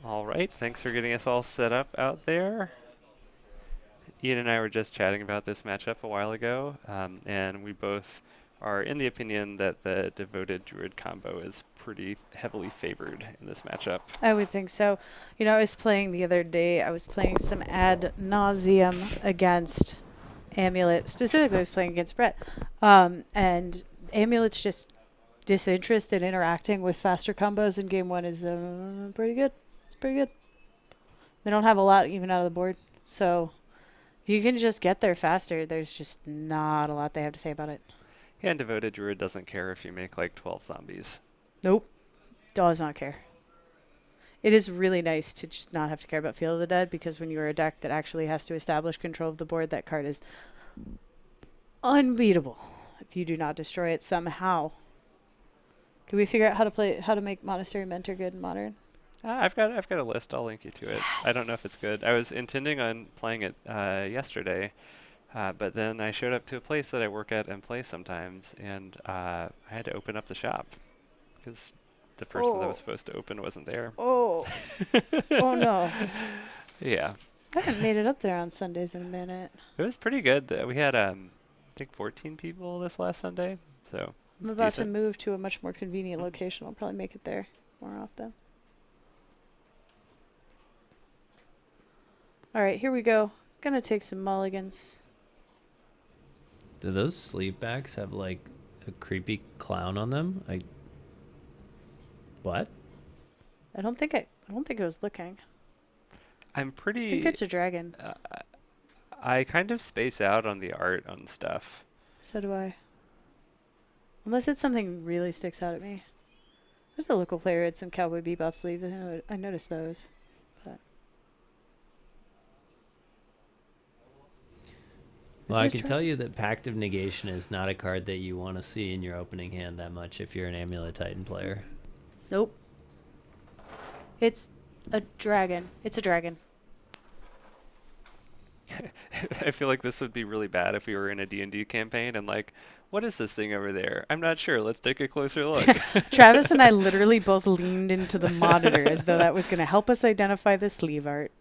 All right, thanks for getting us all set up out there. Ian and I were just chatting about this matchup a while ago, and we both are in the opinion that the devoted Druid combo is pretty heavily favored in this matchup. I would think so. You know, I was playing the other day, I was playing some ad nauseum against Amulet. Specifically, I was playing against Brett. And Amulet's just disinterested in interacting with faster combos in game one is pretty good. It's pretty good. They don't have a lot even out of the board. So if you can just get there faster, there's just not a lot they have to say about it. Yeah, and devoted Druid doesn't care if you make like 12 zombies. Nope. Does not care. It is really nice to just not have to care about Field of the Dead, because when you are a deck that actually has to establish control of the board, that card is unbeatable if you do not destroy it somehow. Can we figure out how to make Monastery Mentor good in Modern? I've got a list. I'll link you to it. I don't know if it's good. I was intending on playing it yesterday, but then I showed up to a place that I work at and play sometimes, and I had to open up the shop because the person that was supposed to open wasn't there. Oh. Oh no. Yeah, I haven't made it up there on Sundays in a minute. it was pretty good. We had I think 14 people this last Sunday, so I'm it's about to decent. move to a much more convenient location. I'll probably make it there more often. Alright, here we go. Gonna take some mulligans. Do those sleeve backs have like a creepy clown on them? What? I don't think I was looking. I'm I think pretty. it's a dragon. I kind of space out on the art on stuff. So do I. Unless it's something really sticks out at me. There's a local player had some Cowboy Bebop sleeves. I noticed those. But Well, I can tell you that Pact of Negation is not a card that you want to see in your opening hand that much if you're an Amulet Titan player. nope. It's a dragon. It's a dragon. I feel like this would be really bad if we were in a D&D campaign and like, what is this thing over there? I'm not sure. Let's take a closer look. Travis and I literally both leaned into the monitor as though that was going to help us identify the sleeve art.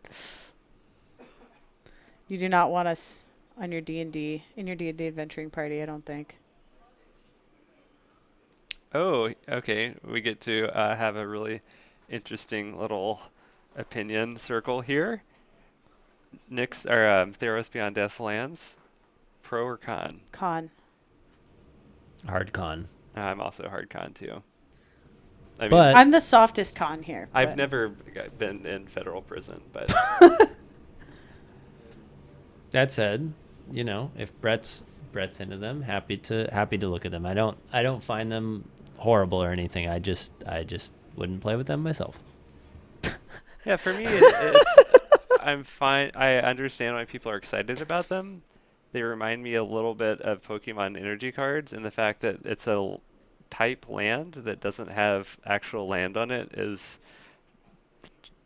You do not want us on your D&D, in your D&D adventuring party, I don't think. Oh, okay. We get to have a really interesting little opinion circle here. Nyx or Theros Beyond Deathlands, pro or con? Con. Hard con. I'm also hard con too. I mean, But I'm the softest con here. I've but- never been in federal prison, but that said, you know, if Brett's into them, happy to look at them. I don't find them horrible or anything. I just wouldn't play with them myself. yeah, for me, it's I'm fine. I understand why people are excited about them. They remind me a little bit of Pokemon energy cards, and the fact that it's a type land that doesn't have actual land on it is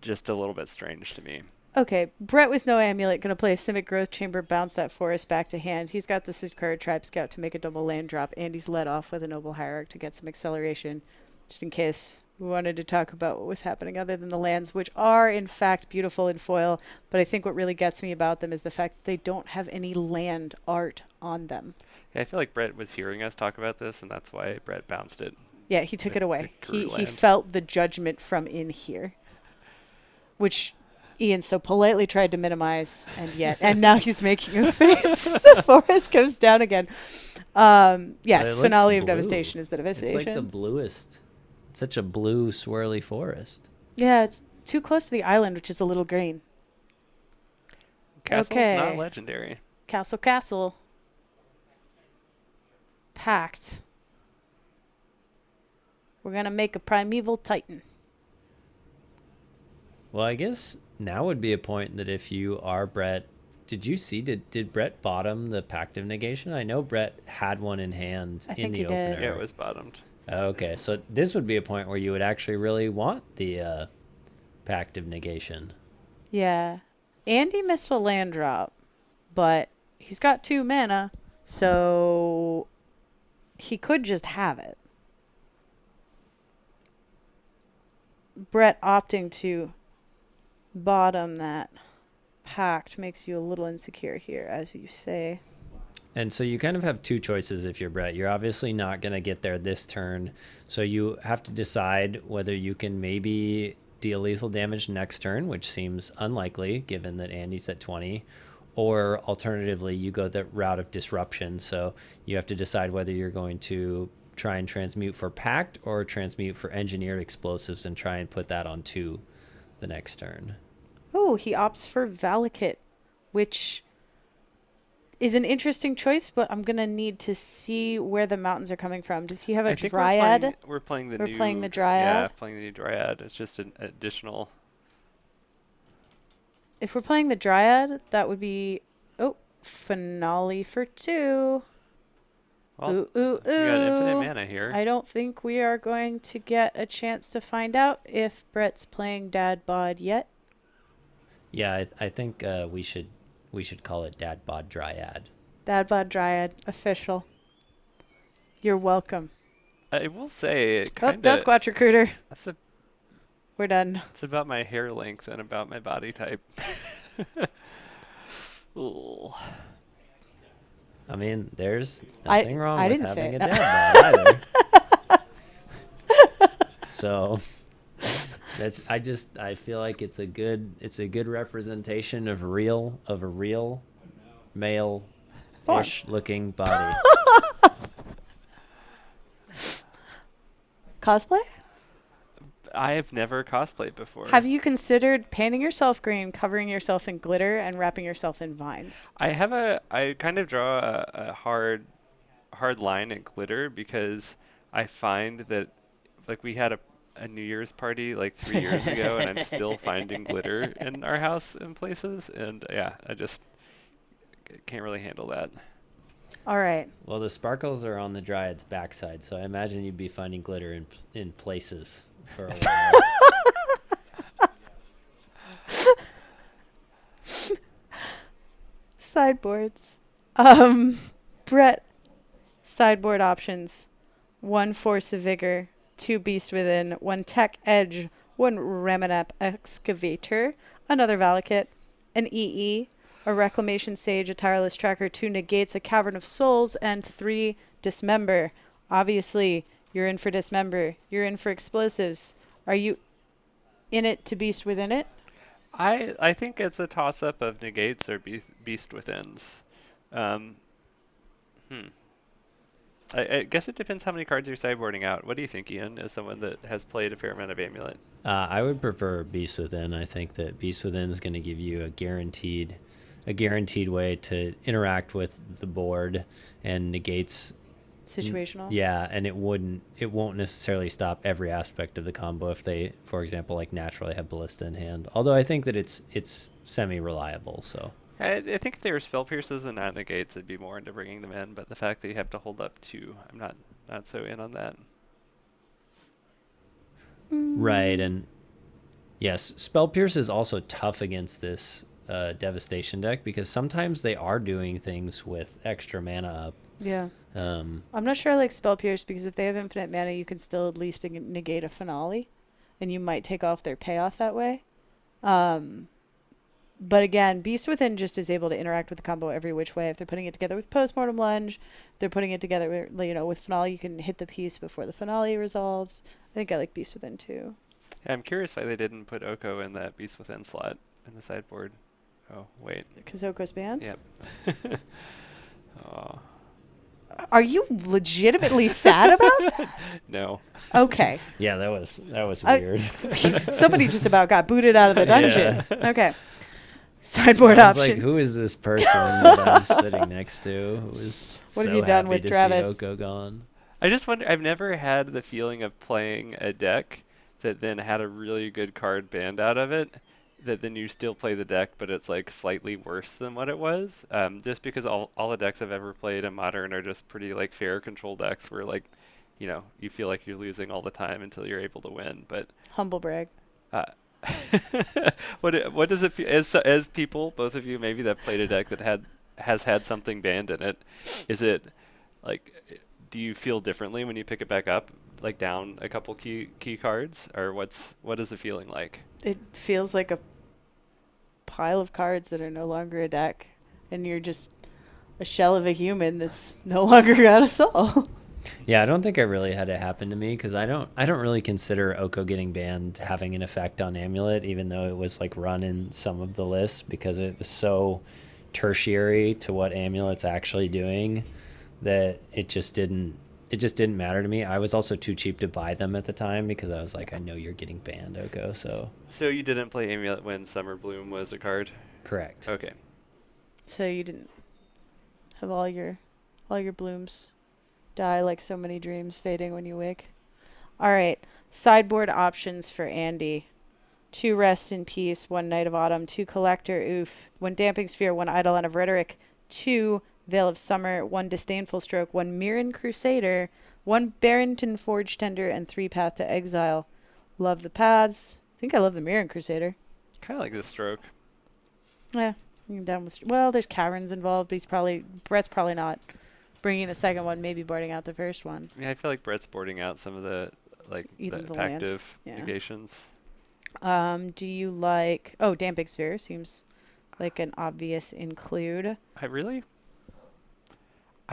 just a little bit strange to me. Okay, Brett with no amulet gonna play a Simic Growth Chamber, bounce that forest back to hand. He's got the Sidcard Tribe Scout to make a double land drop, and he's led off with a Noble Hierarch to get some acceleration, just in case we wanted to talk about what was happening other than the lands, which are in fact beautiful in foil, but I think what really gets me about them is the fact that they don't have any land art on them. Yeah, I feel like Brett was hearing us talk about this, and that's why Brett bounced it. Yeah, he took it away. Drew He land. felt the judgment from in here, which Ian so politely tried to minimize, and now he's making a face. The forest goes down again. Yes, It looks finale of blue. Devastation is the It's Devastation. like the bluest. It's such a blue swirly forest. Yeah, it's too close to the island, which is a little green. Castle's Okay. not legendary. Castle. Pact. We're gonna make a primeval titan. Well, I guess now would be a point that if you are Brett, did Brett bottom the Pact of Negation? I know Brett had one in hand I in think the he did. opener. Yeah, it was bottomed. Okay, so this would be a point where you would actually really want the Pact of Negation. Yeah. Andy missed a land drop, but he's got 2 mana, so he could just have it. Brett opting to bottom that pact makes you a little insecure here, as you say. And so you kind of have two choices if you're Brett. You're obviously not going to get there this turn. So you have to decide whether you can maybe deal lethal damage next turn, which seems unlikely given that Andy's at 20. Or alternatively, you go the route of disruption. So you have to decide whether you're going to try and transmute for Pact or transmute for engineered explosives and try and put that on 2 the next turn. Oh, he opts for Valakut, which is an interesting choice, but I'm gonna need to see where the mountains are coming from. Does he have a I think Dryad? we're playing the We're new. playing the Dryad? Yeah, playing the new Dryad. It's just an additional. If we're playing the Dryad, that would be finale for 2. Well, Ooh, ooh, you got infinite ooh. mana here. I don't think we are going to get a chance to find out if Brett's playing Dad Bod yet. Yeah, I think we should call it Dad Bod Dryad. Dad Bod Dryad, official. You're welcome. I will say it Oh, kind of. Duskwatch Recruiter. That's We're done. it's about my hair length and about my body type. Ooh. I mean, there's I nothing wrong with didn't say having a it. dad bod either. So I feel like it's a good representation of a real male-ish looking body. Cosplay? I have never cosplayed before. Have you considered painting yourself green, covering yourself in glitter, and wrapping yourself in vines? I kind of draw a hard line in glitter because I find that like we had a New Year's party like 3 years ago and I'm still finding glitter in our house in places and yeah, I just can't really handle that. All right. Well, the sparkles are on the Dryad's backside, so I imagine you'd be finding glitter in places for a while. Sideboards. Brett, sideboard options. 1 Force of Vigor, 2 Beast Within, 1 Tech Edge, 1 Remanap Excavator, another Valakut, an EE, a Reclamation Sage, a Tireless Tracker, 2 Negates, a Cavern of Souls, and 3 Dismember. Obviously, you're in for Dismember. You're in for Explosives. Are you in it to Beast Within it? I think it's a toss up of negates or beast withins. Um, I guess it depends how many cards you're sideboarding out. What do you think, Ian, as someone that has played a fair amount of Amulet? I would prefer Beast Within. I think that Beast Within is going to give you a guaranteed way to interact with the board and negates Situational? Yeah, and it won't necessarily stop every aspect of the combo if they, for example, like naturally have Ballista in hand. Although I think that it's semi-reliable, so. I think if they were spell pierces and not negates, I'd be more into bringing them in. But the fact that you have to hold up 2, I'm not so in on that. Right, and yes, spell pierce is also tough against this Devastation deck because sometimes they are doing things with extra mana up. Yeah. I'm not sure I like Spell Pierce because if they have infinite mana, you can still at least negate a finale, and you might take off their payoff that way. But again, Beast Within just is able to interact with the combo every which way. If they're putting it together with Postmortem Lunge, they're putting it together with Finale, you can hit the piece before the finale resolves. I think I like Beast Within too. Yeah, I'm curious why they didn't put Oko in that Beast Within slot in the sideboard. Oh, wait. Because Oko's banned? Yep. Oh. Are you legitimately sad about that? No. Okay. Yeah, that was weird. Somebody just about got booted out of the dungeon. Yeah. Okay. Sideboard I was options. like, who is this person that I'm sitting next to who is What so have you done happy with to Travis? see Oko gone? I just wonder, I've never had the feeling of playing a deck that then had a really good card banned out of it, that then you still play the deck, but it's like slightly worse than what it was. Just because all the decks I've ever played in Modern are just pretty like fair control decks where like, you feel like you're losing all the time until you're able to win. But Humble brag. what does it feel as people, both of you maybe that played a deck that has had something banned in it? Is it like, do you feel differently when you pick it back up, like down a couple key cards, or what is the feeling like? It feels like a pile of cards that are no longer a deck, and you're just a shell of a human that's no longer got a soul. Yeah, I don't think I really had it happen to me because I don't really consider Oko getting banned having an effect on Amulet, even though it was like run in some of the lists because it was so tertiary to what Amulet's actually doing that it just didn't matter to me. I was also too cheap to buy them at the time because I was like, I know you're getting banned, Oko. So So you didn't play Amulet when Summer Bloom was a card? correct. Okay. So you didn't have all your blooms die like so many dreams fading when you wake. All right. Sideboard options for Andy. 2 Rest in Peace, 1 Night of Autumn, 2 Collector, oof, 1 Damping Sphere, 1 Eidolon of Rhetoric, 2 Veil of Summer, 1 Disdainful Stroke, 1 Mirren Crusader, 1 Barrington Forge Tender, and 3 Path to Exile. Love the paths. I think I love the Mirren Crusader. Kind of like the stroke. Yeah, I'm down with. Well, there's Caverns involved, but Brett's probably not bringing the second one, maybe boarding out the first one. Yeah, I feel like Brett's boarding out some of the Even the the lands. active Yeah. negations. Do you like... Oh, Damping Sphere seems like an obvious include. I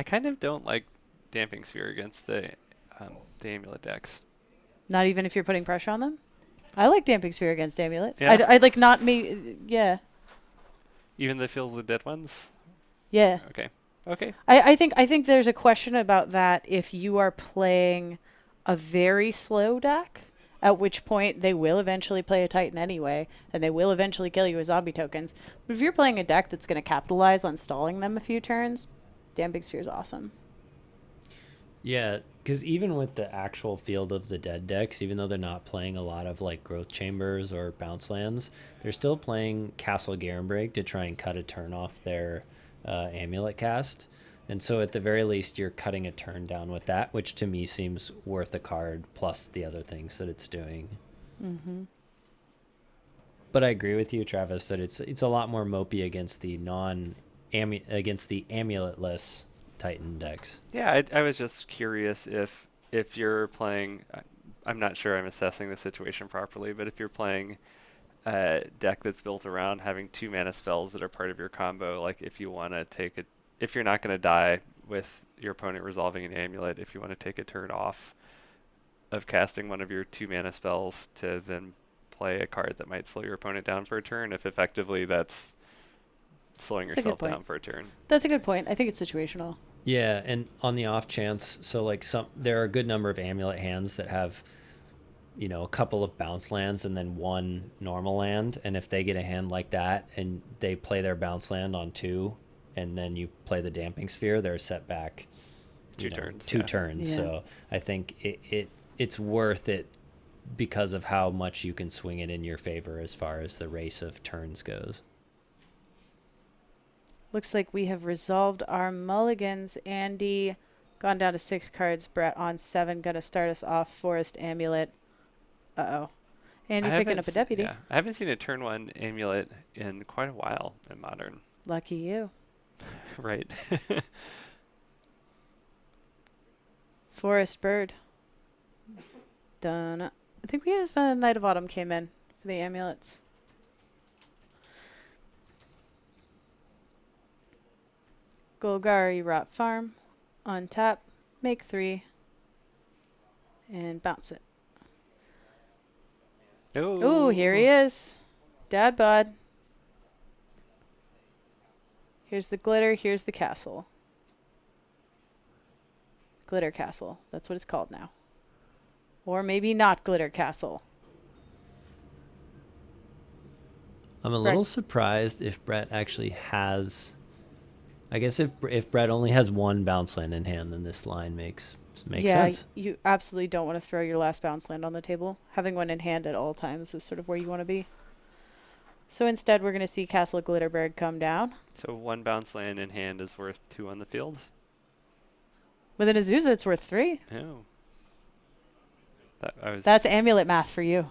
kind of don't like Damping Sphere against the Amulet decks. Not even if you're putting pressure on them? I like Damping Sphere against Amulet. Yeah? I'd like not me... Yeah. Even the Field of the Dead ones? Yeah. Okay. Okay. I think there's a question about that if you are playing a very slow deck, at which point they will eventually play a Titan anyway, and they will eventually kill you with zombie tokens. But if you're playing a deck that's going to capitalize on stalling them a few turns, Damping Sphere is awesome. Yeah, because even with the actual Field of the Dead decks, even though they're not playing a lot of like Growth Chambers or Bounce Lands, they're still playing Castle Garenbrig to try and cut a turn off their Amulet cast. And so at the very least, you're cutting a turn down with that, which to me seems worth a card plus the other things that it's doing. Mm-hmm. But I agree with you, Travis, that it's a lot more mopey against the against the amuletless Titan decks. Yeah, I was just curious if you're playing. I'm not sure I'm assessing the situation properly, but if you're playing a deck that's built around having 2 mana spells that are part of your combo, like if you want to if you're not going to die with your opponent resolving an amulet, if you want to take a turn off of casting one of your 2 mana spells to then play a card that might slow your opponent down for a turn, if effectively that's slowing That's a good yourself point. down for a turn. That's a good point. I think it's situational. Yeah, and on the off chance, so like there are a good number of amulet hands that have, a couple of bounce lands and then 1 normal land, and if they get a hand like that and they play their bounce land on 2, and then you play the Damping Sphere, they're set back 2 turns. 2 yeah. turns. Yeah. So I think it's worth it because of how much you can swing it in your favor as far as the race of turns goes. Looks like we have resolved our mulligans. Andy, gone down to 6 cards. Brett on 7, gonna start us off. Forest Amulet. Uh-oh. Andy I picking haven't up a deputy. Yeah, I haven't seen a turn 1 amulet in quite a while in Modern. Lucky you. Right. Forest Bird. Done. I think we have Night of Autumn came in for the amulets. Golgari Rot Farm. Untap. Make 3. And bounce it. Ooh, here he is. Dad bod. Here's the glitter. Here's the castle. Glitter Castle. That's what it's called now. Or maybe not Glitter Castle. I'm a little surprised if Brett actually has... I guess if Brett only has 1 bounce land in hand, then this line makes sense. Yeah, you absolutely don't want to throw your last bounce land on the table. Having one in hand at all times is sort of where you want to be. So instead, we're going to see Castle Glitterberg come down. So 1 bounce land in hand is worth 2 on the field? With an Azusa, it's worth 3. Oh. That's amulet math for you.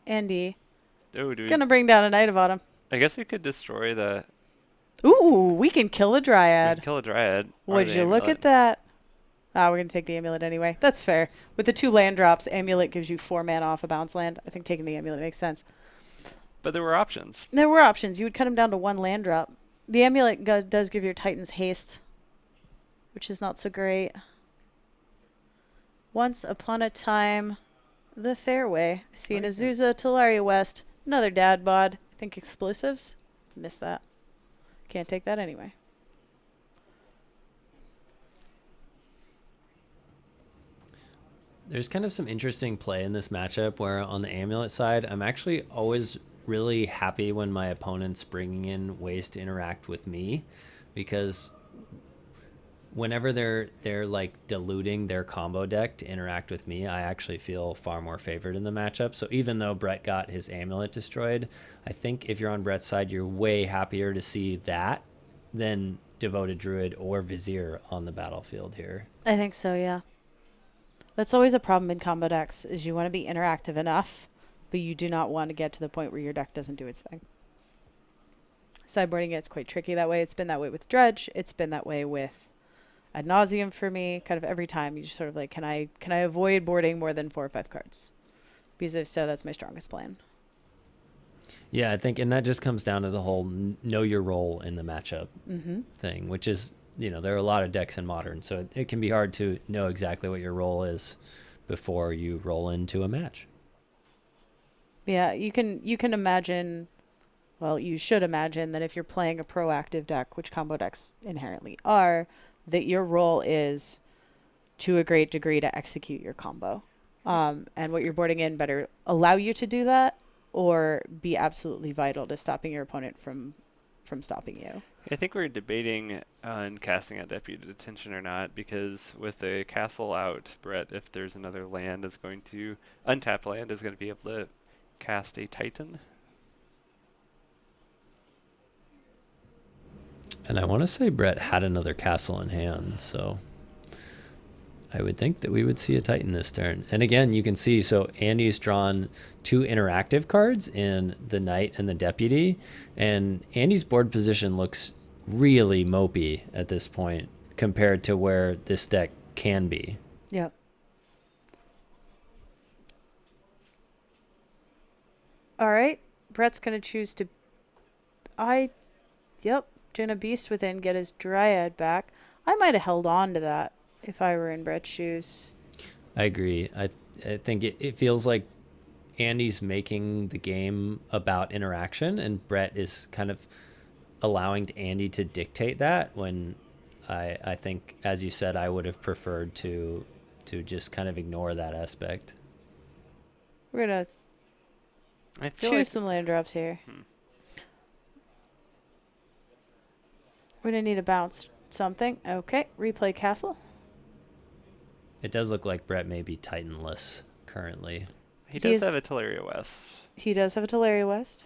Andy, gonna bring down a Night of Autumn. I guess we could destroy the... Ooh, we can kill a We Dryad. could kill a Dryad. or Would the you look amulet. at that? Ah, we're going to take the Amulet anyway. That's fair. With the 2 land drops, Amulet gives you 4 mana off a bounce land. I think taking the Amulet makes sense. But there were options. There were options. You would cut him down to 1 land drop. The Amulet does give your Titans haste, which is not so great. Once upon a time, the fairway. I see an Azusa, Talaria West, another dad bod. I think explosives. Missed that. Can't take that anyway. There's kind of some interesting play in this matchup where on the Amulet side, I'm actually always really happy when my opponent's bringing in ways to interact with me, because whenever they're like diluting their combo deck to interact with me, I actually feel far more favored in the matchup. So even though Brett got his Amulet destroyed, I think if you're on Brett's side, you're way happier to see that than Devoted Druid or Vizier on the battlefield here. I think so, yeah. That's always a problem in combo decks, is you want to be interactive enough, but you do not want to get to the point where your deck doesn't do its thing. Sideboarding gets quite tricky that way. It's been that way with Dredge. It's been that way with Ad Nauseam for me. Kind of every time you just sort of like, can I avoid boarding more than 4 or 5 cards? Because if so, that's my strongest plan. Yeah, I think, and that just comes down to the whole know your role in the matchup thing, which is, there are a lot of decks in Modern, so it can be hard to know exactly what your role is before you roll into a match. Yeah, you can imagine, well, you should imagine that if you're playing a proactive deck, which combo decks inherently are, that your role is to a great degree to execute your combo. And what you're boarding in better allow you to do that, or be absolutely vital to stopping your opponent from stopping you. I think we're debating on casting out Deputy Detention or not, because with the castle out, Brett, if there's another land, is going to untapped land, is going to be able to cast a Titan. And I want to say Brett had another castle in hand, so I would think that we would see a Titan this turn. And again, you can see, so Andy's drawn 2 interactive cards in the Knight and the Deputy, and Andy's board position looks really mopey at this point compared to where this deck can be. Yep. All right. Brett's going to choose to... Jaina Beast within, get his Dryad back. I might have held on to that if I were in Brett's shoes. I agree. I think it feels like Andy's making the game about interaction, and Brett is kind of allowing Andy to dictate that, when I think, as you said, I would have preferred to just kind of ignore that aspect. We're going to choose some land drops here. We're going to need a bounce something. Okay, replay castle. It does look like Brett may be Titanless currently. He does have a Teleria West. He does have a Teleria West.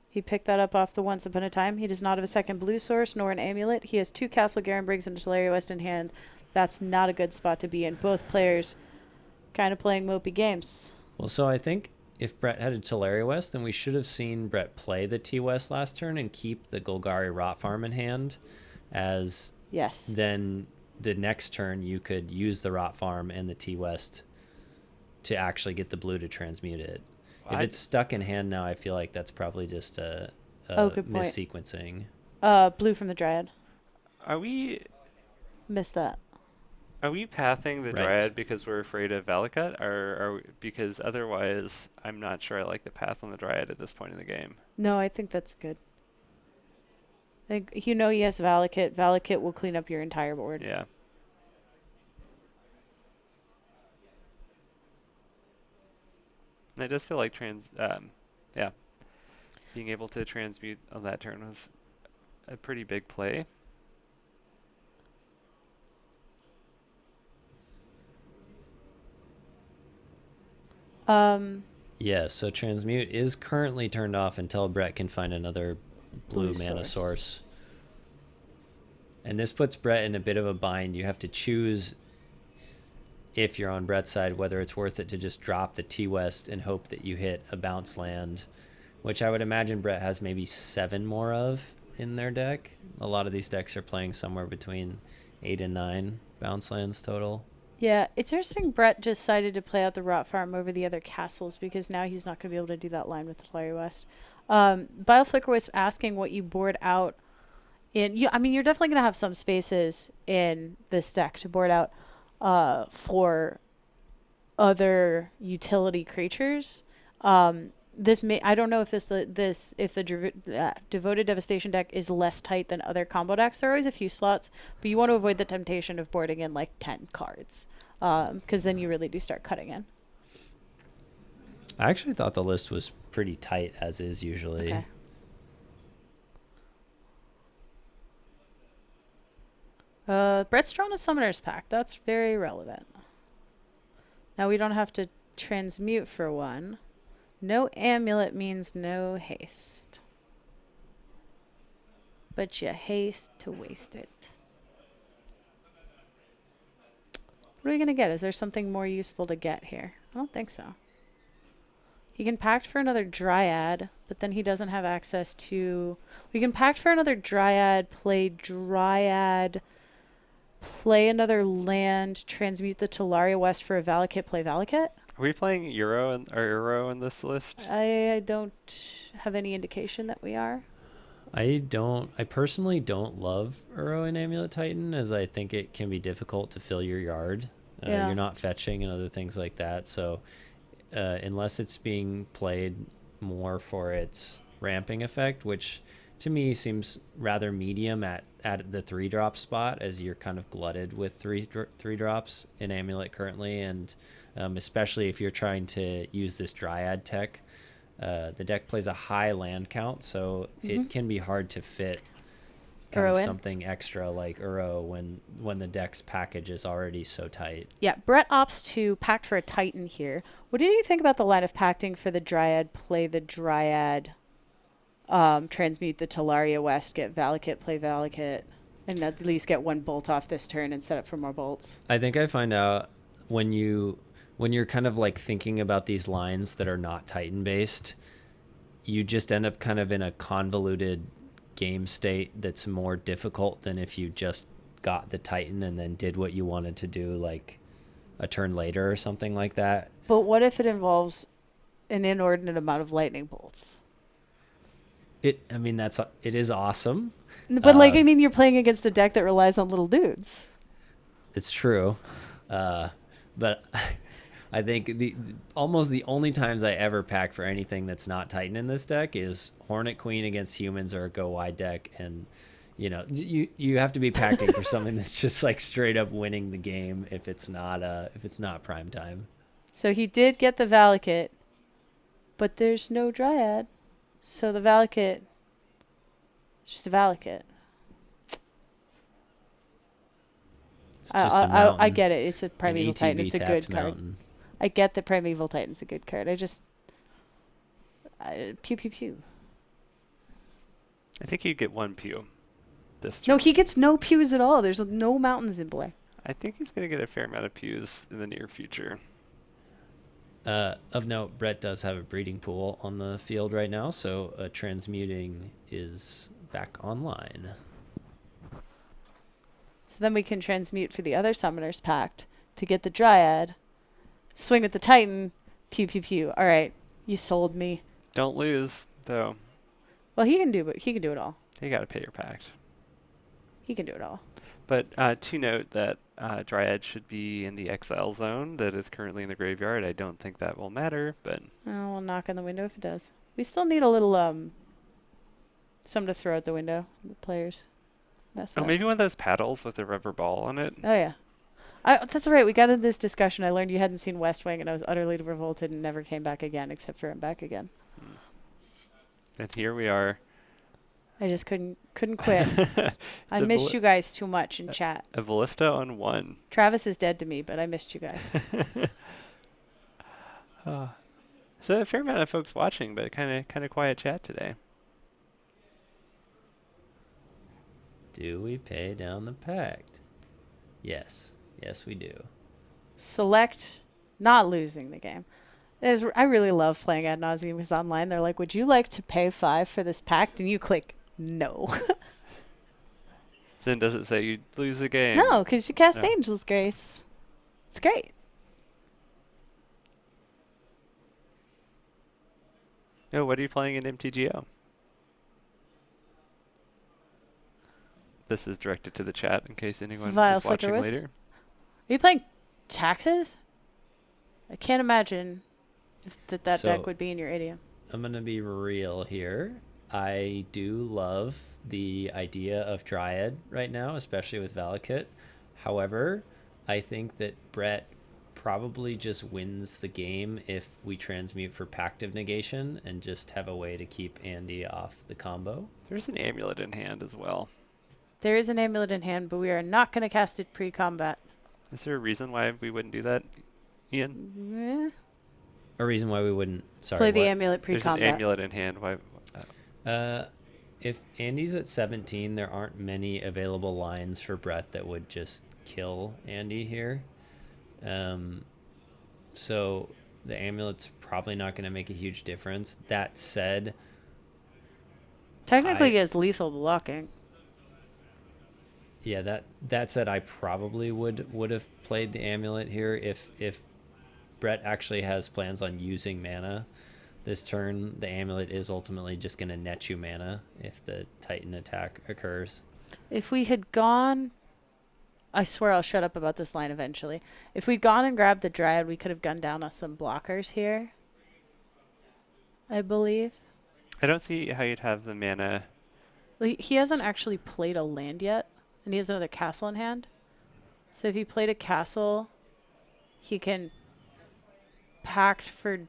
He picked that up off the Once Upon a Time. He does not have a second blue source nor an Amulet. He has 2 Castle Garen Briggs and a Teleria West in hand. That's not a good spot to be in. Both players kind of playing mopey games. Well, so I think if Brett had a Teleria West, then we should have seen Brett play the T-West last turn and keep the Golgari Rot Farm in hand, as then the next turn you could use the Rot Farm and the T-West to actually get the blue to transmute it. If it's stuck in hand now, I feel like that's probably just a missequencing. Blue from the Dryad. Are we... Missed that. Are we pathing the Dryad because we're afraid of Valakut, or because otherwise I'm not sure I like the path on the Dryad at this point in the game? No, I think that's good. I think, he has Valakut. Valakut will clean up your entire board. Yeah. It does feel like being able to transmute on that turn was a pretty big play. Yeah, so transmute is currently turned off until Brett can find another blue mana source. And this puts Brett in a bit of a bind. You have to choose, if you're on Brett's side, whether it's worth it to just drop the T-West and hope that you hit a bounce land, which I would imagine Brett has maybe 7 more of in their deck. A lot of these decks are playing somewhere between 8 and 9 bounce lands total. Yeah, it's interesting Brett decided to play out the Rot Farm over the other castles because now he's not going to be able to do that line with the Flurry West. Bioflicker was asking what you board out in. I mean, you're definitely going to have some spaces in this deck to board out for other utility creatures. I don't know if the Devoted Devastation deck is less tight than other combo decks. There are always a few slots, but you want to avoid the temptation of boarding in like 10 cards, because then you really do start cutting in. I actually thought the list was pretty tight as is usually. Okay. Brett's drawn a Summoner's Pact. That's very relevant. Now we don't have to transmute for one. No amulet means no haste. But you haste to waste it. What are we going to get? Is there something more useful to get here? I don't think so. He can pact for another Dryad, but then he doesn't have access to... We can pact for another Dryad, play another land, transmute the Talaria West for a Valakut, play Valakut. Are we playing Euro in this list? I don't have any indication that we are. I personally don't love Uro and Amulet Titan, as I think it can be difficult to fill your yard. Yeah. You're not fetching and other things like that. So unless it's being played more for its ramping effect, which to me seems rather medium at the 3-drop spot, as you're kind of glutted with three drops in Amulet currently, and especially if you're trying to use this Dryad tech. The deck plays a high land count, so it can be hard to fit kind of something extra like Uro when the deck's package is already so tight. Yeah, Brett opts to pact for a Titan here. What did you think about the line of pacting for the Dryad, play the Dryad, transmute the Talaria West, get Valakut, play Valakut, and at least get one bolt off this turn and set up for more bolts? I think I find out when you're kind of like thinking about these lines that are not Titan based, you just end up kind of in a convoluted game state that's more difficult than if you just got the Titan and then did what you wanted to do like a turn later or something like that. But what if it involves an inordinate amount of lightning bolts? It is awesome. But you're playing against a deck that relies on little dudes. It's true. But I think almost the only times I ever pack for anything that's not Titan in this deck is Hornet Queen against humans or a go wide deck, and you have to be packing for something that's just like straight up winning the game if it's not prime time. So he did get the Valakut, but there's no Dryad, so the Valakut is just a Valakut. It's just a mountain. I get it. It's a Primeval Titan. ETB It's a good tapped card. mountain. I get that Primeval Titan's a good card. Pew pew pew. I think you get one pew this No, turn. he gets no pews at all. There's no mountains in play. I think he's going to get a fair amount of pews in the near future. Of note, Brett does have a breeding pool on the field right now, so transmuting is back online. So then we can transmute for the other Summoner's Pact to get the Dryad, swing with the Titan, pew pew pew. All right, you sold me. Don't lose, though. Well, he can do it all. You got to pay your pact. He can do it all. But to note that Dryad should be in the exile zone that is currently in the graveyard. I don't think that will matter, but... Oh, we'll knock on the window if it does. We still need a little, some to throw out the window. The players. That's maybe one of those paddles with a rubber ball on it. Oh, yeah. That's right. We got into this discussion. I learned you hadn't seen West Wing, and I was utterly revolted and never came back again, except for I'm back again. And here we are. I just couldn't quit. I missed you guys too much in chat. A ballista on 1. Travis is dead to me, but I missed you guys. So a fair amount of folks watching, but kind of quiet chat today. Do we pay down the pact? Yes. Yes, we do. Select not losing the game. I really love playing Ad Nauseam because online they're like, would you like to pay $5 for this pact? And you click no. Then does it say you lose a game? No, because you cast No. Angel's Grace. It's great. No, what are you playing in MTGO? This is directed to the chat in case anyone Vile is Flicker watching Wisp. later. Are you playing Taxes? I can't imagine that deck So would be in your idiom. I'm going to be real here. I do love the idea of Dryad right now, especially with Valakut. However, I think that Brett probably just wins the game if we transmute for Pact of Negation and just have a way to keep Andy off the combo. There's an amulet in hand as well. There is an amulet in hand, but we are not going to cast it pre-combat. Is there a reason why we wouldn't do that, Ian? A reason why we wouldn't Play the what? amulet There's pre-combat. an amulet in hand. Why? If Andy's at 17, there aren't many available lines for Brett that would just kill Andy here. So the amulet's probably not going to make a huge difference. That said, Technically, he has lethal blocking. yeah, that said, I probably would have played the amulet here if Brett actually has plans on using mana this turn. The amulet is ultimately just going to net you mana if the Titan attack occurs. If we had gone... I swear I'll shut up about this line eventually. If we'd gone and grabbed the Dryad, we could have gunned down on some blockers here. I believe. I don't see how you'd have the mana. Well, he hasn't actually played a land yet, and he has another castle in hand. So if he played a castle, he can pact for...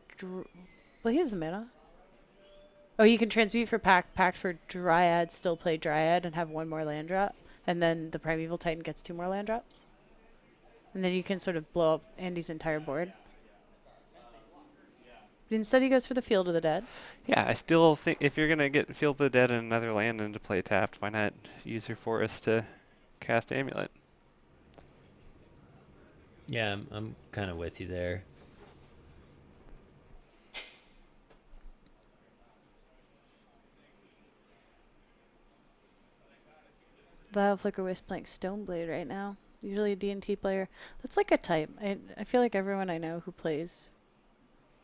Well, he has the mana. Oh, you can transmute for pact for Dryad, still play Dryad, and have one more land drop. And then the Primeval Titan gets 2 more land drops. And then you can sort of blow up Andy's entire board. But instead he goes for the Field of the Dead. Yeah, I still think if you're gonna get Field of the Dead and another land into play tapped, why not use your forest to cast Amulet? Yeah, I'm kind of with you there. Vile Flicker Wisp playing Stoneblade right now. Usually a D&T player. That's like a type. I feel like everyone I know who plays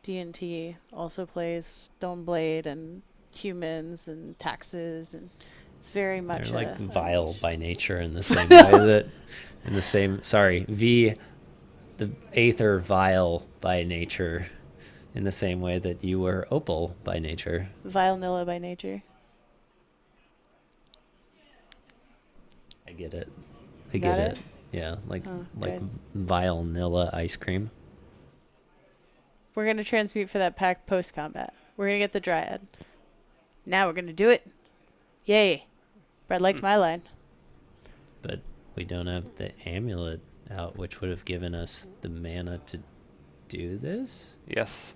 D&T also plays Stoneblade and humans and taxes, and it's very much They're like vile by nature in the same way the Aether vile by nature in the same way that you were Opal by nature. Vile Nilla by nature. I get it. I You get got it. it? Yeah, like good. vile Nilla ice cream. We're going to transmute for that pact post-combat. We're going to get the Dryad. Now we're going to do it. Yay. Brad liked my line. But we don't have the amulet out, which would have given us the mana to do this. Yes.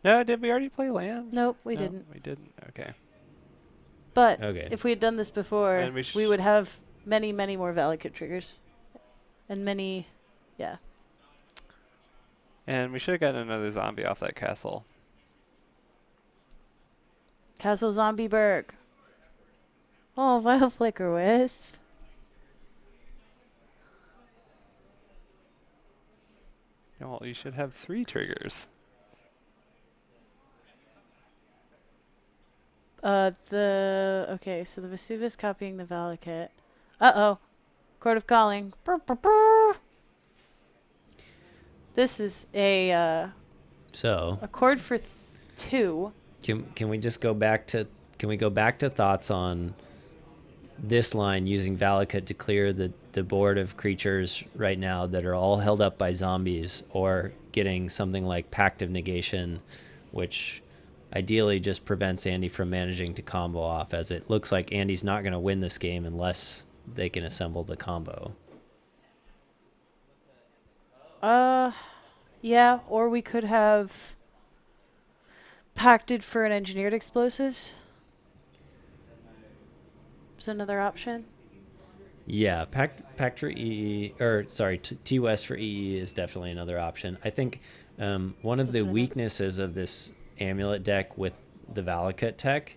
No, did we already play land? Nope, we No, didn't. We didn't. Okay. But Okay. if we had done this before, And we would have many, many more Valakut triggers. And many, yeah. And we should have gotten another zombie off that castle. Castle Zombieberg. Oh, Vile Flicker Wisp. Well, you should have 3 triggers. Okay, so the Vesuvius copying the Valakut. Uh-oh. Court of Calling. Brr, brr, brr. This is a chord for 2. Can we just go back to thoughts on this line using Valakut to clear the board of creatures right now that are all held up by zombies, or getting something like Pact of Negation, which ideally just prevents Andy from managing to combo off, as it looks like Andy's not going to win this game unless they can assemble the combo. Yeah, or we could have pacted for an engineered explosives. Is another option. Yeah, Pact for EE, or sorry, T-West for EE is definitely another option. I think one of the weaknesses of this Amulet deck with the Valakut tech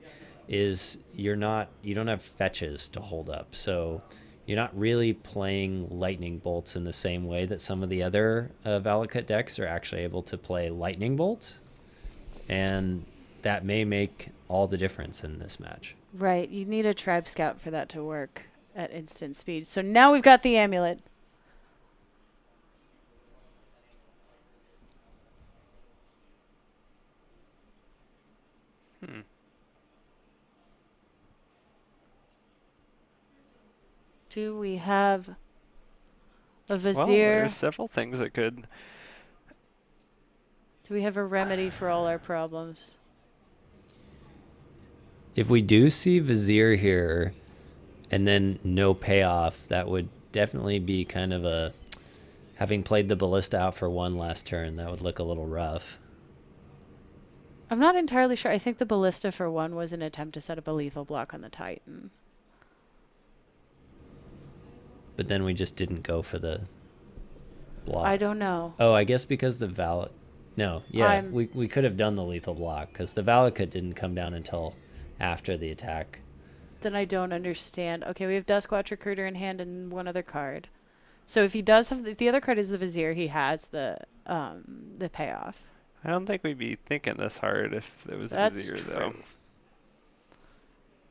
is you don't have fetches to hold up. So you're not really playing lightning bolts in the same way that some of the other Valakut decks are actually able to play lightning bolt. And that may make all the difference in this match. Right. You need a tribe scout for that to work at instant speed. So now we've got the amulet. Hmm. Do we have a Well, vizier? there's several things that could. Do we have a remedy for all our problems? If we do see Vizier here and then no payoff, that would definitely be kind of a, having played the Ballista out for one last turn, that would look a little rough. I'm not entirely sure. I think the ballista for one was an attempt to set up a lethal block on the Titan. But then we just didn't go for the block. I don't know. Oh, I guess because the we could have done the lethal block because the Valakut didn't come down until after the attack. Then I don't understand. Okay, we have Duskwatch Recruiter in hand and one other card. So if he does have, if the other card is the Vizier, he has the payoff. I don't think we'd be thinking this hard if it was That's Vizier, true. though.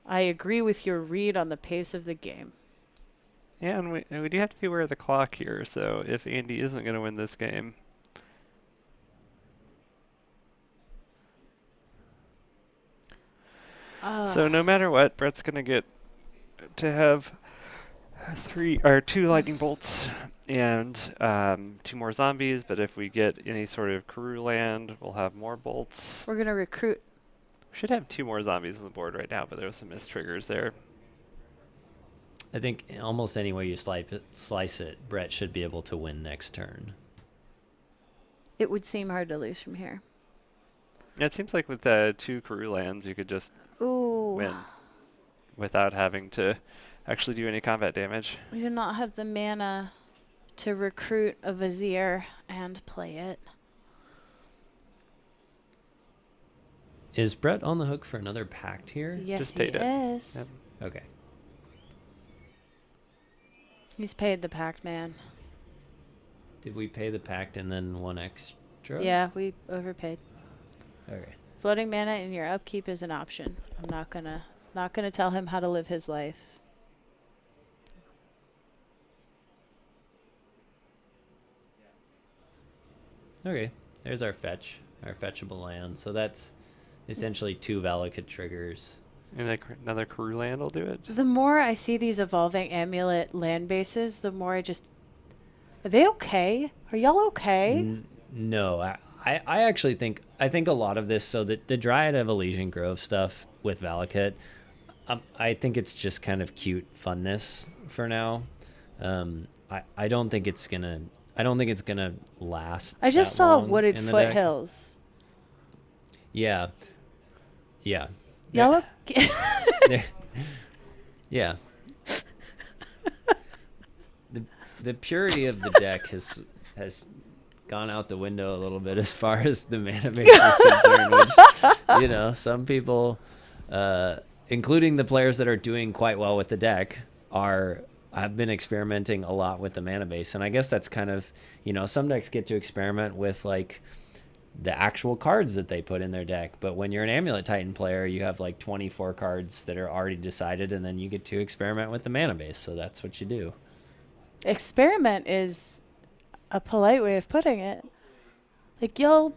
I agree with your read on the pace of the game. Yeah, and we do have to be aware of the clock here, so if Andy isn't going to win this game. So no matter what, Brett's going to get to have two lightning bolts and 2 more zombies, but if we get any sort of Karoo land, we'll have more bolts. We're going to recruit. We should have 2 more zombies on the board right now, but there was some missed triggers there. I think almost any way you slice it, Brett should be able to win next turn. It would seem hard to lose from here. Yeah, it seems like with 2 Karoo lands, you could just win without having to actually do any combat damage. We do not have the mana to recruit a Vizier and play it. Is Brett on the hook for another pact here? Yes, Just he paid it. is. Yep. Okay. He's paid the pact, man. Did we pay the pact and then 1 extra? Yeah, we overpaid. Okay. Floating mana in your upkeep is an option. I'm not gonna tell him how to live his life. Okay. There's our fetchable land. So that's essentially 2 Valakut triggers. And another Karoo land will do it. The more I see these evolving amulet land bases, the more I just... Are they okay? Are y'all okay? No, I actually think a lot of this, so the Dryad of Elysian Grove stuff with Valakut, I think it's just kind of cute funness for now. I don't think it's gonna last. I just that saw long Wooded in the deck. Foothills. Yeah. Y'all okay? Yeah. The purity of the deck has gone out the window a little bit as far as the mana base is concerned, which, some people, including the players that are doing quite well with the deck, have been experimenting a lot with the mana base. And I guess that's kind of, some decks get to experiment with like the actual cards that they put in their deck. But when you're an Amulet Titan player, you have like 24 cards that are already decided, and then you get to experiment with the mana base. So that's what you do. Experiment is a polite way of putting it. Like y'all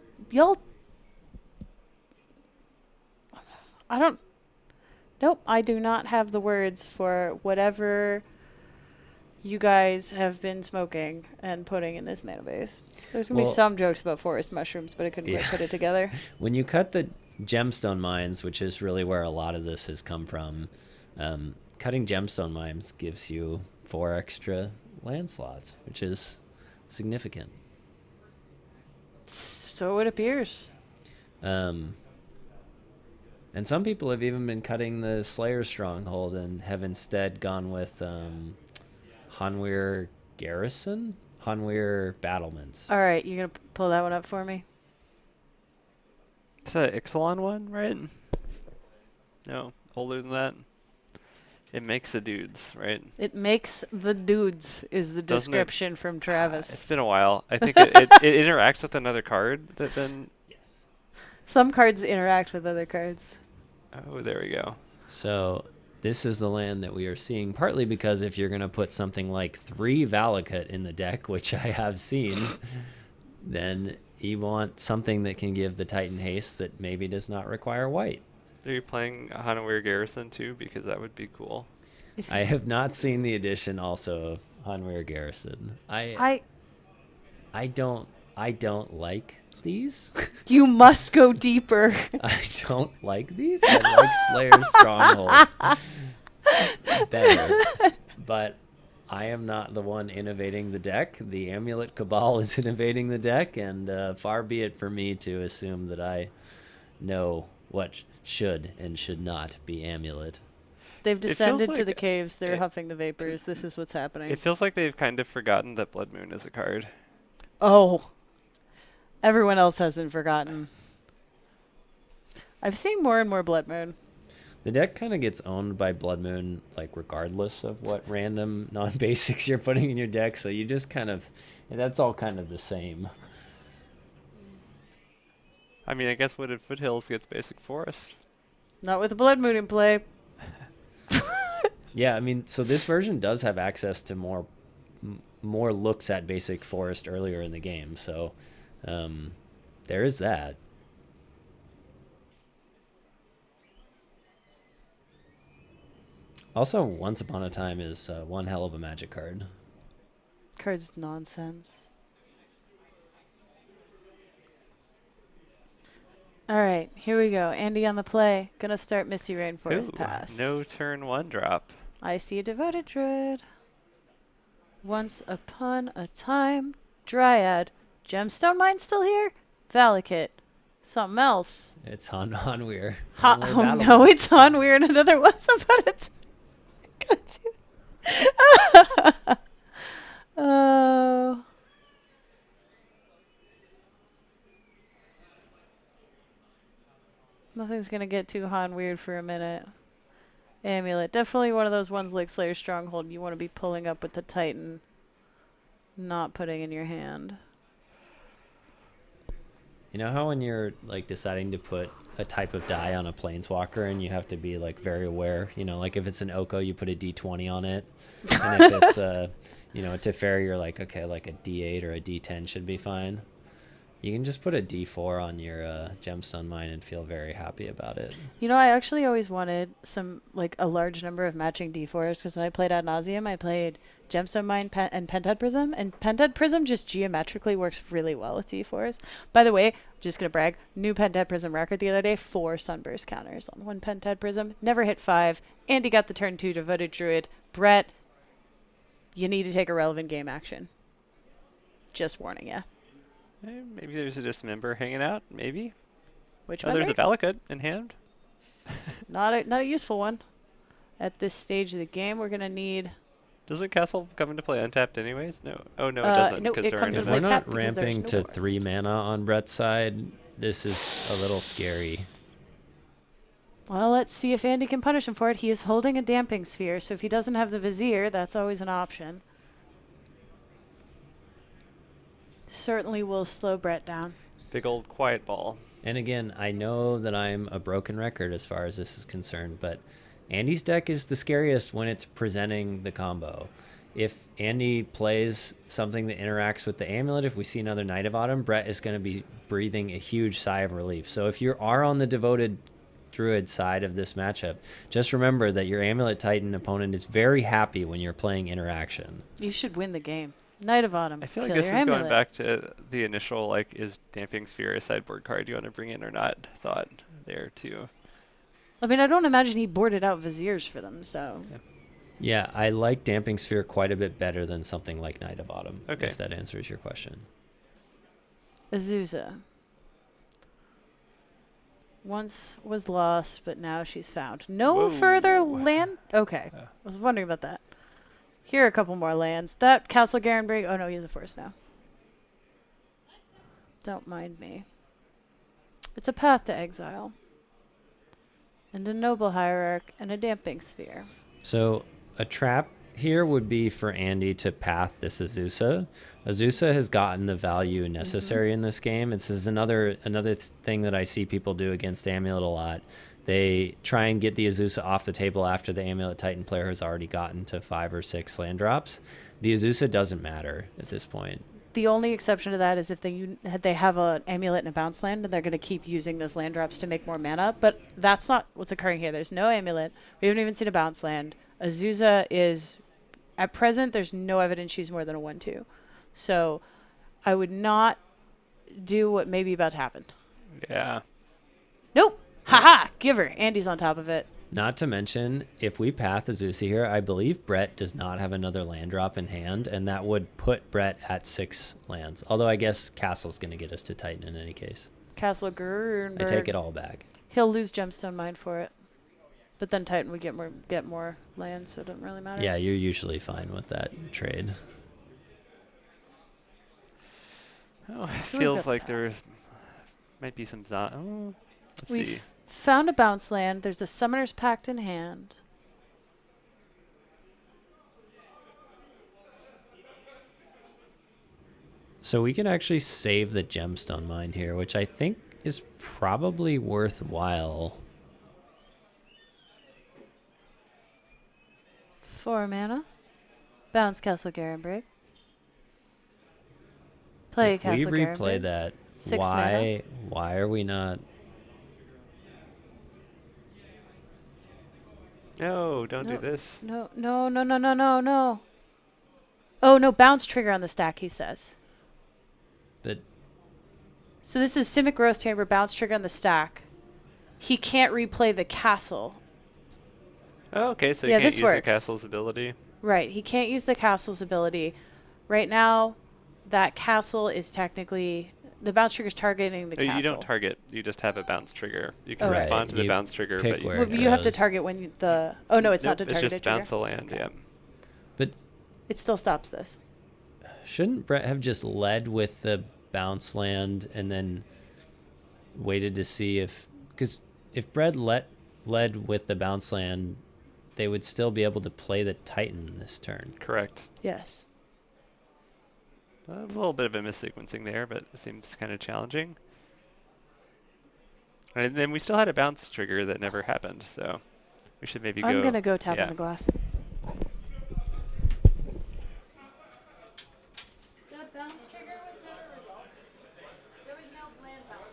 I do not have the words for whatever you guys have been smoking and putting in this mana base. There's gonna be some jokes about forest mushrooms, but I couldn't quite put it together. When you cut the gemstone mines, which is really where a lot of this has come from, cutting gemstone mines gives you 4 extra land slots, which is significant. So it appears. And some people have even been cutting the Slayer Stronghold and have instead gone with Hanweir Garrison? Hanweir Battlements. All right, you're going to pull that one up for me? It's a Ixalan one, right? No. colder than that. It makes the dudes, right? It makes the dudes is the Doesn't it? description from It's Travis. been a while. I think it interacts with another card that then. Some cards interact with other cards. Oh, there we go. So this is the land that we are seeing, partly because if you're going to put something like 3 Valakut in the deck, which I have seen, then you want something that can give the Titan haste that maybe does not require white. Are you playing Hanawir Garrison too? Because that would be cool. I have not seen the edition also of Hanweir Garrison. I I don't like these. You must go deeper. I don't like these. I like Slayer's Stronghold better. But I am not the one innovating the deck. The Amulet Cabal is innovating the deck, and far be it for me to assume that I know what should and should not be Amulet. They've feels descended to like the caves. They're it- huffing the vapors. This is what's happening. It feels like they've kind of forgotten that Blood Moon is a card. Oh. Everyone else hasn't forgotten. I've seen more and more Blood Moon. The deck kind of gets owned by Blood Moon, like regardless of what random non-basics you're putting in your deck. So you just kind of, that's all kind of the same. I mean, I guess Wooded Foothills gets basic forest. Not with the Blood Moon in play. Yeah, I mean, so this version does have access to more looks at basic forest earlier in the game. So there is that. Also, Once Upon a Time is one hell of a Magic card. Card's nonsense. Alright, here we go. Andy on the play. Gonna start Misty Rainforest Ooh, Pass. no turn 1 drop. I see a Devoted Druid. Once upon a time. Dryad. Gemstone Mine still here? Valakut. Something else. It's Hanweir. Oh no, it's on weird another Once Upon a Time. Oh. Nothing's gonna get too Han weird for a minute. Amulet. Definitely one of those ones like Slayer's Stronghold you want to be pulling up with the Titan. Not putting in your hand. You know how when you're like deciding to put a type of die on a planeswalker and you have to be like very aware, you know, like if it's an Oko, you put a D20 on it. And if it's a Teferi, you're like, okay, like a D8 or a D10 should be fine. You can just put a D4 on your Gemstone Mine and feel very happy about it. You know, I actually always wanted a large number of matching D4s because when I played Ad Nauseam, I played Gemstone Mine and Pentad Prism, and Pentad Prism just geometrically works really well with D4s. By the way, just gonna brag, new Pentad Prism record the other day, 4 Sunburst counters on one Pentad Prism. Never hit 5. Andy got the turn 2 Devoted Druid. Brett, you need to take a relevant game action. Just warning ya. Maybe there's a Dismember hanging out, maybe. Which Oh, one? there's a Valakut in hand. Not a useful one. At this stage of the game, we're gonna need. Doesn't Castle come into play untapped anyways? No. Oh, no, it No, doesn't. it Because they're comes in If in we're play the... not tapped because there's ramping no to forest. 3 mana on Brett's side, this is a little scary. Well, let's see if Andy can punish him for it. He is holding a Damping Sphere, so if he doesn't have the Vizier, that's always an option. Certainly will slow Brett down. Big old quiet ball. And again, I know that I'm a broken record as far as this is concerned, but Andy's deck is the scariest when it's presenting the combo. If Andy plays something that interacts with the Amulet, if we see another Knight of Autumn, Brett is going to be breathing a huge sigh of relief. So if you are on the Devoted Druid side of this matchup, just remember that your Amulet Titan opponent is very happy when you're playing interaction. You should win the game. Knight of Autumn. I feel like kill this your is going Amulet. back to the initial, like, is Damping Sphere a sideboard card you want to bring in or not thought there, too. I mean, I don't imagine he boarded out Viziers for them, so. Yeah, I like Damping Sphere quite a bit better than something like Knight of Autumn, Okay. if that answers your question. Azusa. Once was lost, but now she's found. No Whoa. further land? Okay. I was wondering about that. Here are a couple more lands. That Castle Garenbrig. Oh no, he has a forest now. Don't mind me. It's a path to exile. and a noble hierarch, and a damping sphere. So a trap here would be for Andy to path this Azusa. Azusa has gotten the value necessary in this game. This is another thing that I see people do against Amulet a lot. They try and get the Azusa off the table after the Amulet Titan player has already gotten to 5 or 6 land drops. The Azusa doesn't matter at this point. The only exception to that is if they have an amulet and a bounce land, and they're going to keep using those land drops to make more mana. But that's not what's occurring here. There's no amulet. We haven't even seen a bounce land. Azusa is, at present, there's no evidence she's more than a 1/2. So I would not do what may be about to happen. Yeah. Nope. Haha. Give her. Andy's on top of it. Not to mention, if we path Azusa here, I believe Brett does not have another land drop in hand, and that would put Brett at 6 lands. Although I guess Castle's going to get us to Titan in any case. Castle Gurnberg. I take it all back. He'll lose Gemstone Mine for it. But then Titan would get more land, so it doesn't really matter. Yeah, you're usually fine with that trade. Oh, it So we've feels got like that. there's might be some let's We've see. found a bounce land. There's a Summoner's Pact in hand. So we can actually save the gemstone mine here, which I think is probably worthwhile. 4 mana. Bounce Castle Garenbrig. Play If Castle we replay Garenbrig. that, 6 why are we not? No, don't do No. this. No. Oh, no, bounce trigger on the stack, he says. But So this is Simic Growth Chamber, bounce trigger on the stack. He can't replay the castle. Oh, okay, so you Yeah, can't this use the works. castle's ability. Right, he can't use the castle's ability. Right now, that castle is technically... The bounce trigger's targeting the Oh, castle. you don't target. You just have a bounce trigger. You can Oh, right. respond to the You bounce trigger, pick but where Well, it you have to goes. target when the... Oh, no, it's not to Nope, target it's just a trigger. bounce a land. Okay. Yeah. but It still stops this. shouldn't Brett have just led with the bounce land and then waited to see because if Brett led with the bounce land, they would still be able to play the Titan this turn. Correct. Yes. A little bit of a missequencing there, but it seems kind of challenging. And then we still had a bounce trigger that never happened, so we should maybe go. I'm going to go tap yeah. on the glass. The bounce trigger was never resolved. There was no land bounce.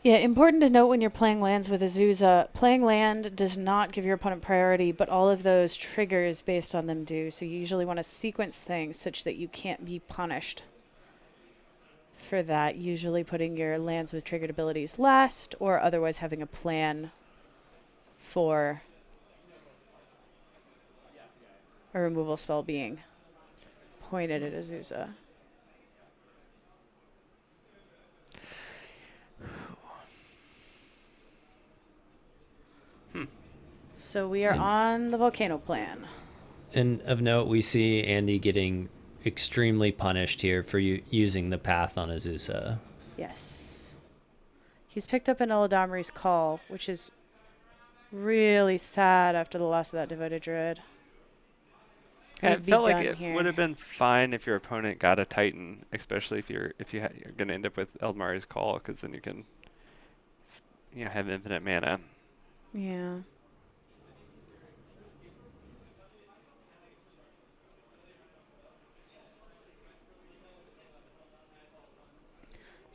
Yeah, important to note when you're playing lands with Azusa, playing land does not give your opponent priority, but all of those triggers based on them do. So you usually want to sequence things such that you can't be punished for that. Usually putting your lands with triggered abilities last, or otherwise having a plan for a removal spell being pointed at Azusa. So we are on the volcano plan. And of note, we see Andy getting extremely punished here for using the path on Azusa. Yes. He's picked up an Eladamri's Call, which is really sad after the loss of that Devoted Druid. Yeah, We'd it be felt like done it here. would have been fine if your opponent got a Titan, especially if you're going to end up with Eldmari's Call, because then you can have infinite mana. Yeah.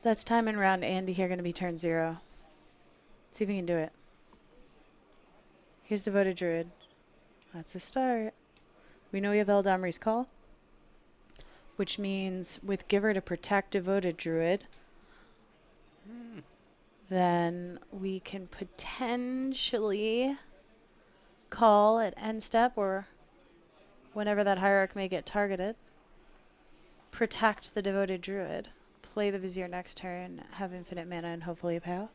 That's time and round Andy here going to be turn 0. See if we can do it. Here's Devoted Druid. That's a start. We know we have Eldamri's Call, which means with Giver to protect Devoted Druid, then we can potentially call at end step or whenever that hierarch may get targeted, protect the Devoted Druid, play the Vizier next turn, have infinite mana and hopefully a path.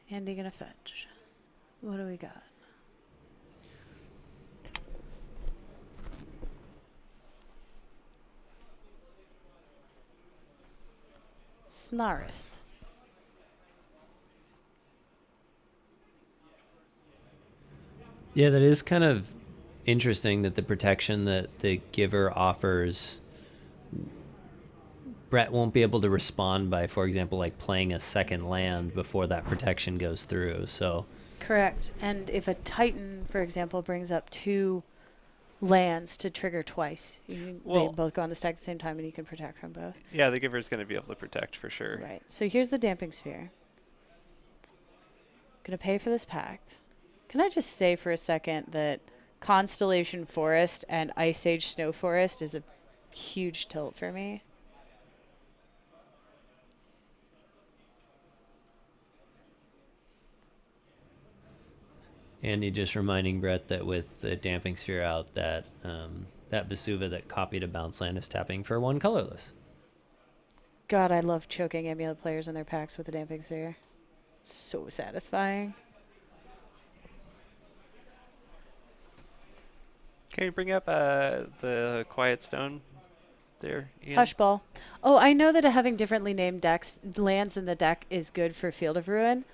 Andy gonna fetch. What do we got? Snarist. Yeah, that is kind of interesting that the protection that the giver offers, Brett won't be able to respond by, for example, like playing a second land before that protection goes through. So Correct. And if a Titan, for example, brings up 2 lands to trigger twice, they Well, both go on the stack at the same time and you can protect from both. yeah, the giver's going to be able to protect for sure. Right. So here's the Damping Sphere. Gonna pay for this pact. Can I just say for a second that Constellation Forest and Ice Age Snow Forest is a huge tilt for me? Andy just reminding Brett that with the Damping Sphere out, that that Vesuva that copied a bounce land is tapping for 1 colorless. God, I love choking Amulet players in their packs with the Damping Sphere. It's so satisfying. Can you bring up the Quiet Stone there, Ian? Hushball. Oh, I know that having differently named lands in the deck is good for Field of Ruin,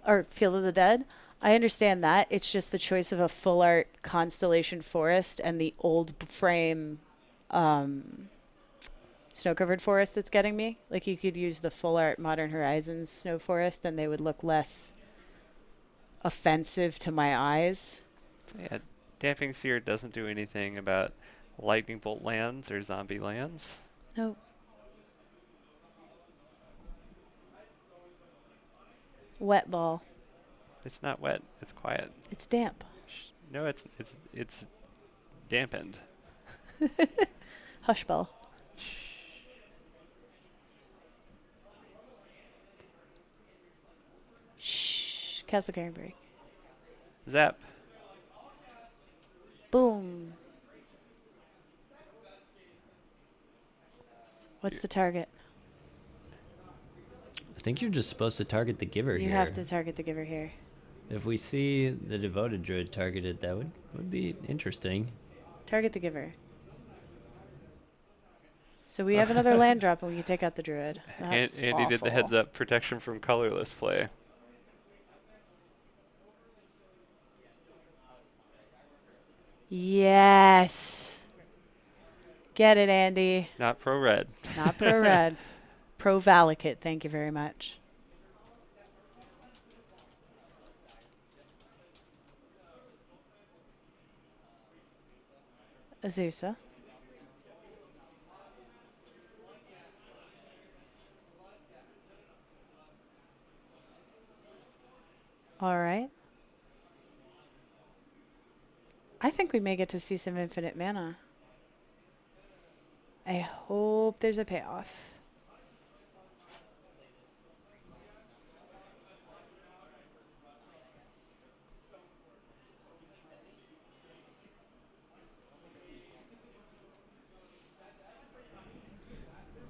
or Field of the Dead. I understand that. It's just the choice of a full art Constellation Forest and the old frame snow-covered forest that's getting me. Like, you could use the full art Modern Horizons snow forest and they would look less offensive to my eyes. Yeah, Damping Sphere doesn't do anything about lightning bolt lands or zombie lands. Nope. Wet ball. It's not wet. It's quiet. It's damp. No, it's dampened. Hush ball. Shh. Castle Carrying Break. Zap. Boom. What's the target? I think you're just supposed to target the giver You here. have to target the giver here. If we see the Devoted Druid targeted, that would be interesting. Target the giver. So we have another land drop and we can take out the Druid. That's Andy did the heads awful. up protection from colorless play. Yes. Get it, Andy. Not pro red. Not pro red. Pro Valakut. Thank you very much. Azusa. All right. I think we may get to see some infinite mana. I hope there's a payoff.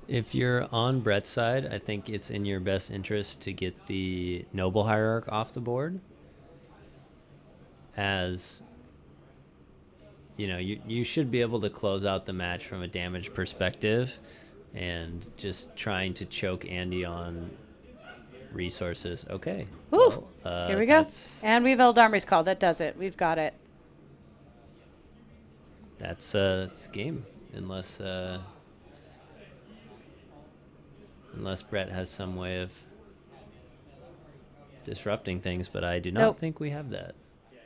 If you're on Brett's side, I think it's in your best interest to get the Noble Hierarch off the board. As you know, you should be able to close out the match from a damage perspective, and just trying to choke Andy on resources. Okay. Woo! Well, Here we go. And we've Eldarmor's Call. That does it. We've got it. That's game. Unless Brett has some way of disrupting things, but I do not think we have that.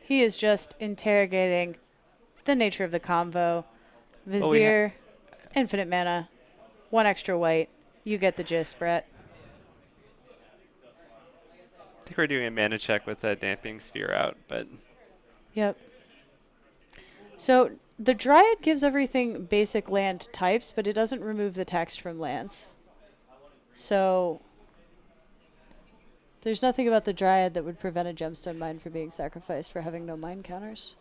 He is just interrogating the nature of the convo. Vizier, infinite mana, 1 extra white. You get the gist, Brett. I think we're doing a mana check with a Damping Sphere out, but... Yep. So the Dryad gives everything basic land types, but it doesn't remove the text from lands. So there's nothing about the Dryad that would prevent a Gemstone Mine from being sacrificed for having no mine counters.